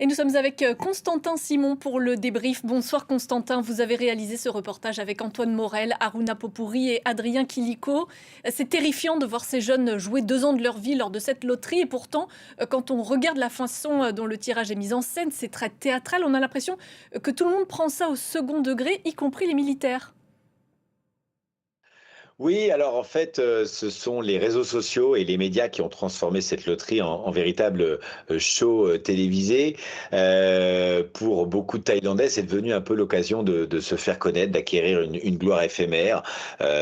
Et nous sommes avec Constantin Simon pour le débrief. Bonsoir Constantin, vous avez réalisé ce reportage avec Antoine Morel, Aruna Popouri et Adrien Kilico. C'est terrifiant de voir ces jeunes jouer 2 ans de leur vie lors de cette loterie. Et pourtant, quand on regarde la façon dont le tirage est mis en scène, c'est très théâtral. On a l'impression que tout le monde prend ça au second degré, y compris les militaires. Oui, alors en fait, ce sont les réseaux sociaux et les médias qui ont transformé cette loterie en véritable, show, télévisé. Pour beaucoup de Thaïlandais, c'est devenu un peu l'occasion de se faire connaître, d'acquérir une gloire éphémère.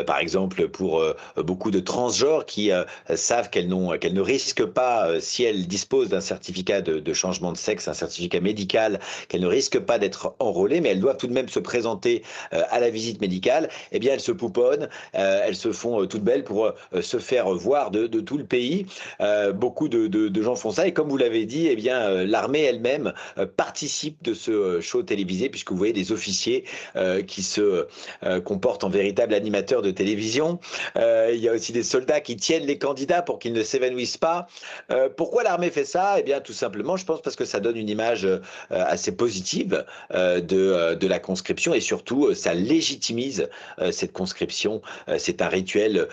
Par exemple, pour, beaucoup de transgenres qui, savent qu'elles ne risquent pas, si elles disposent d'un certificat de changement de sexe, un certificat médical, qu'elles ne risquent pas d'être enrôlées, mais elles doivent tout de même se présenter, à la visite médicale. Eh bien, elles se pouponnent, elles se font toutes belles pour se faire voir de tout le pays. Beaucoup de gens font ça et comme vous l'avez dit, eh bien, l'armée elle-même participe de ce show télévisé puisque vous voyez des officiers qui se comportent en véritables animateurs de télévision. Il y a aussi des soldats qui tiennent les candidats pour qu'ils ne s'évanouissent pas. Pourquoi l'armée fait ça? Eh bien, tout simplement, je pense parce que ça donne une image assez positive de la conscription et surtout, ça légitimise cette conscription. C'est un rituel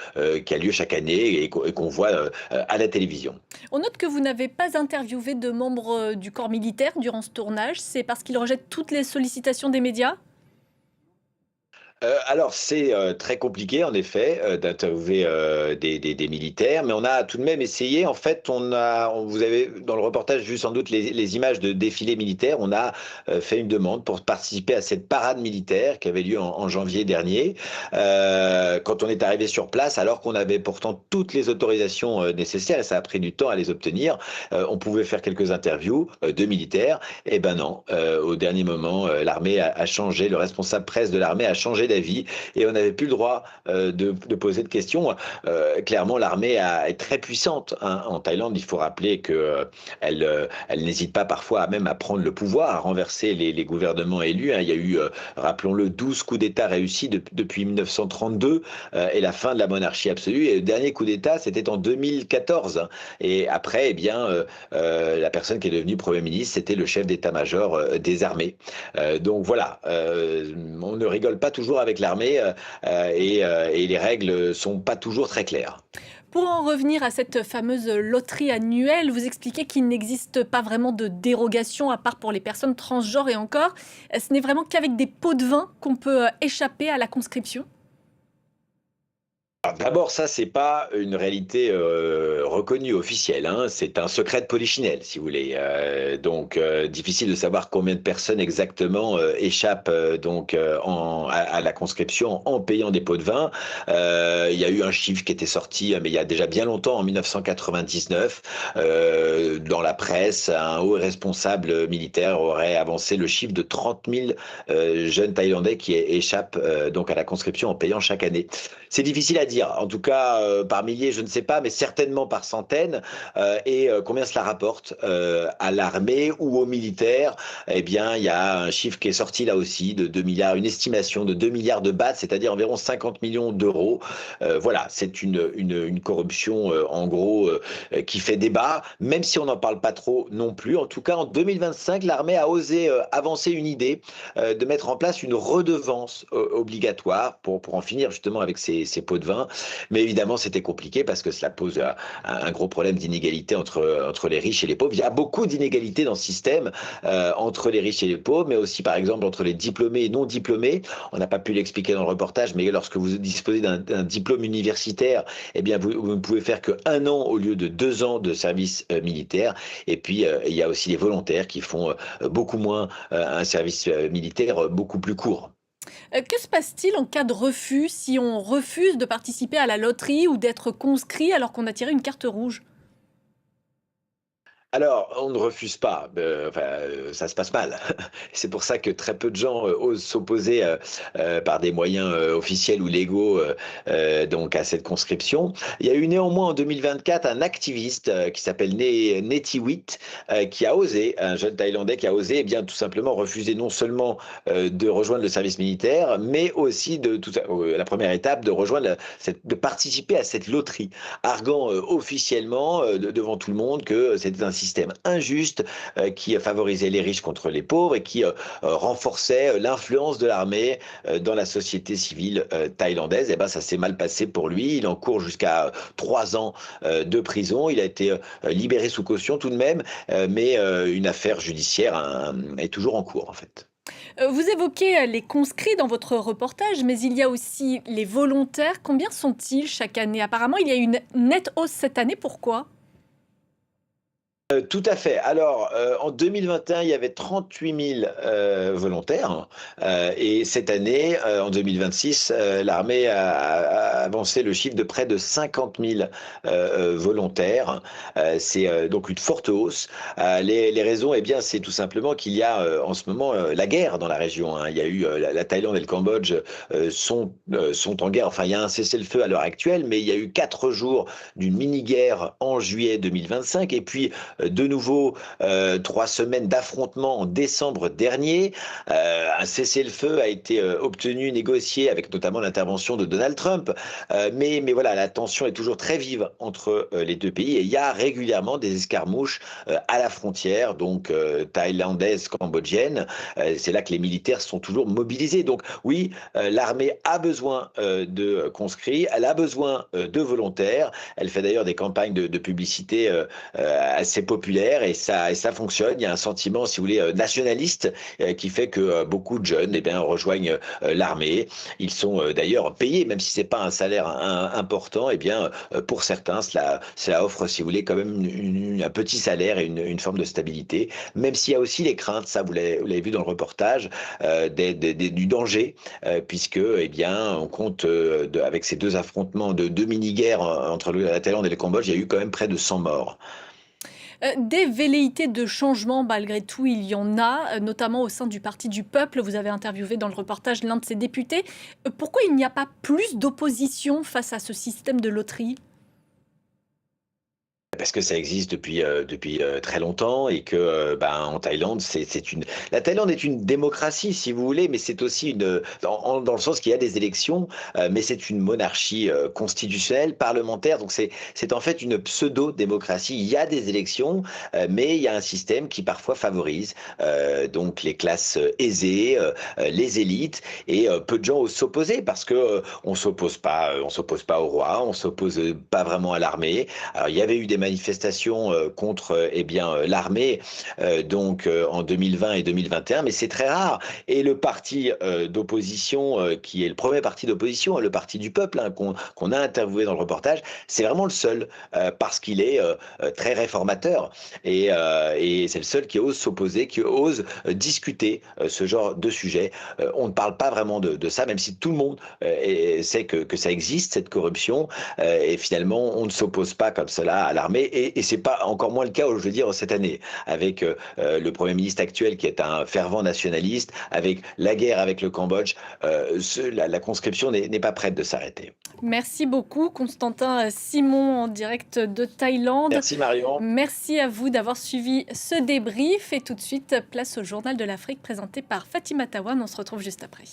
qui a lieu chaque année et qu'on voit à la télévision. On note que vous n'avez pas interviewé de membres du corps militaire durant ce tournage. C'est parce qu'ils rejettent toutes les sollicitations des médias? Alors c'est, très compliqué en effet, d'interviewer, des militaires, mais on a tout de même essayé. En fait, vous avez dans le reportage vu sans doute les images de défilés militaires. On a, fait une demande pour participer à cette parade militaire qui avait lieu en janvier dernier. Quand on est arrivé sur place, alors qu'on avait pourtant toutes les autorisations, nécessaires et ça a pris du temps à les obtenir, on pouvait faire quelques interviews, de militaires. Et ben non, au dernier moment, l'armée a changé, le responsable presse de l'armée a changé d'avis et on n'avait plus le droit de poser de questions. Clairement, l'armée est très puissante, hein. En Thaïlande, il faut rappeler que elle n'hésite pas parfois même à prendre le pouvoir, à renverser les gouvernements élus, hein. Il y a eu, rappelons-le, 12 coups d'État réussis depuis 1932 et la fin de la monarchie absolue. Et le dernier coup d'État, c'était en 2014, hein. Et après, eh bien, la personne qui est devenue Premier ministre, c'était le chef d'état-major des armées. Donc voilà, on ne rigole pas toujours avec l'armée et les règles sont pas toujours très claires. Pour en revenir à cette fameuse loterie annuelle, vous expliquez qu'il n'existe pas vraiment de dérogation à part pour les personnes transgenres et encore, ce n'est vraiment qu'avec des pots de vin qu'on peut échapper à la conscription? Alors d'abord, ça, c'est pas une réalité, reconnue, officielle, hein. C'est un secret de polichinelle, si vous voulez, donc difficile de savoir combien de personnes exactement, échappent, donc à la conscription en payant des pots de vin. Il y a eu un chiffre qui était sorti, mais il y a déjà bien longtemps, en 1999, dans la presse, un haut responsable, militaire aurait avancé le chiffre de 30 000, jeunes Thaïlandais qui échappent, donc à la conscription en payant chaque année. C'est difficile à dire. En tout cas, par milliers, je ne sais pas, mais certainement par centaines. Et combien cela rapporte à l'armée ou aux militaires? Eh bien, il y a un chiffre qui est sorti là aussi de 2 milliards, une estimation de 2 milliards de bahts, c'est-à-dire environ 50 millions d'euros. Voilà, c'est une corruption, en gros, qui fait débat, même si on n'en parle pas trop non plus. En tout cas, en 2025, l'armée a osé avancer une idée de mettre en place une redevance obligatoire pour en finir justement avec ces pots de vin. Mais évidemment, c'était compliqué parce que cela pose un gros problème d'inégalité entre les riches et les pauvres. Il y a beaucoup d'inégalités dans ce système entre les riches et les pauvres, mais aussi par exemple entre les diplômés et non diplômés. On n'a pas pu l'expliquer dans le reportage, mais lorsque vous disposez d'un diplôme universitaire, eh bien vous ne pouvez faire que 1 an au lieu de 2 ans de service militaire. Et puis il y a aussi les volontaires qui font beaucoup moins un service militaire beaucoup plus court. Que se passe-t-il en cas de refus, si on refuse de participer à la loterie ou d'être conscrit alors qu'on a tiré une carte rouge? Alors, on ne refuse pas, enfin, ça se passe mal. C'est pour ça que très peu de gens, osent s'opposer, par des moyens, officiels ou légaux, donc à cette conscription. Il y a eu néanmoins en 2024 un activiste, qui s'appelle Netiwit, qui a osé, un jeune Thaïlandais qui a osé, eh bien, tout simplement refuser non seulement, de rejoindre le service militaire, mais aussi de tout ça la première étape de rejoindre de participer à cette loterie, arguant, officiellement, devant tout le monde que c'était un système injuste qui favorisait les riches contre les pauvres et qui renforçait l'influence de l'armée dans la société civile thaïlandaise. Et ben, ça s'est mal passé pour lui. Il encourt jusqu'à 3 ans de prison. Il a été libéré sous caution tout de même, mais une affaire judiciaire est toujours en cours, en fait. Vous évoquez les conscrits dans votre reportage, mais il y a aussi les volontaires. Combien sont-ils chaque année? Apparemment, il y a une nette hausse cette année. Pourquoi? Tout à fait. Alors, en 2021, il y avait 38 000 volontaires, et cette année, en 2026, l'armée a avancé le chiffre de près de 50 000 volontaires. C'est donc une forte hausse. Les raisons, eh bien, c'est tout simplement qu'il y a en ce moment la guerre dans la région, hein. Il y a eu la Thaïlande et le Cambodge sont en guerre. Enfin, il y a un cessez-le-feu à l'heure actuelle, mais il y a eu 4 jours d'une mini-guerre en juillet 2025, et puis de nouveau 3 semaines d'affrontements en décembre dernier. Un cessez-le-feu a été obtenu, négocié avec notamment l'intervention de Donald Trump. Mais voilà, la tension est toujours très vive entre les deux pays et il y a régulièrement des escarmouches à la frontière, donc thaïlandaise, cambodgienne. C'est là que les militaires sont toujours mobilisés. Donc oui, l'armée a besoin de conscrits, elle a besoin de volontaires. Elle fait d'ailleurs des campagnes de publicité assez populaires et ça fonctionne. Il y a un sentiment, si vous voulez, nationaliste qui fait que beaucoup de jeunes rejoignent l'armée. Ils sont d'ailleurs payés, même si c'est pas un salaire important. Pour certains, cela offre, si vous voulez, quand même un petit salaire et une forme de stabilité. Même s'il y a aussi les craintes, ça vous l'avez vu dans le reportage, du danger, puisque on compte avec ces deux affrontements de deux mini-guerres entre la Thaïlande et le Cambodge, il y a eu quand même près de 100 morts. Des velléités de changement, malgré tout, il y en a, notamment au sein du Parti du Peuple. Vous avez interviewé dans le reportage l'un de ses députés. Pourquoi il n'y a pas plus d'opposition face à ce système de loterie? Parce que ça existe depuis très longtemps et que en Thaïlande, la Thaïlande est une démocratie, si vous voulez, mais c'est aussi dans le sens qu'il y a des élections, mais c'est une monarchie constitutionnelle, parlementaire, donc c'est en fait une pseudo-démocratie. Il y a des élections, mais il y a un système qui parfois favorise donc les classes aisées, les élites, et peu de gens osent s'opposer parce que on s'oppose pas au roi, on s'oppose pas vraiment à l'armée. Alors il y avait eu des manifestations contre l'armée en 2020 et 2021, mais c'est très rare. Et le parti d'opposition, qui est le premier parti d'opposition, le parti du peuple, hein, qu'on a interviewé dans le reportage, c'est vraiment le seul, parce qu'il est très réformateur. Et c'est le seul qui ose s'opposer, qui ose discuter ce genre de sujet. On ne parle pas vraiment de ça, même si tout le monde sait que ça existe, cette corruption. Et finalement, on ne s'oppose pas comme cela à l'armée. Et c'est pas encore moins le cas, je veux dire, cette année, avec le Premier ministre actuel qui est un fervent nationaliste, avec la guerre avec le Cambodge. La conscription n'est pas prête de s'arrêter. Merci beaucoup, Constantin Simon, en direct de Thaïlande. Merci Marion. Merci à vous d'avoir suivi ce débrief. Et tout de suite, place au Journal de l'Afrique présenté par Fatima Tawan. On se retrouve juste après.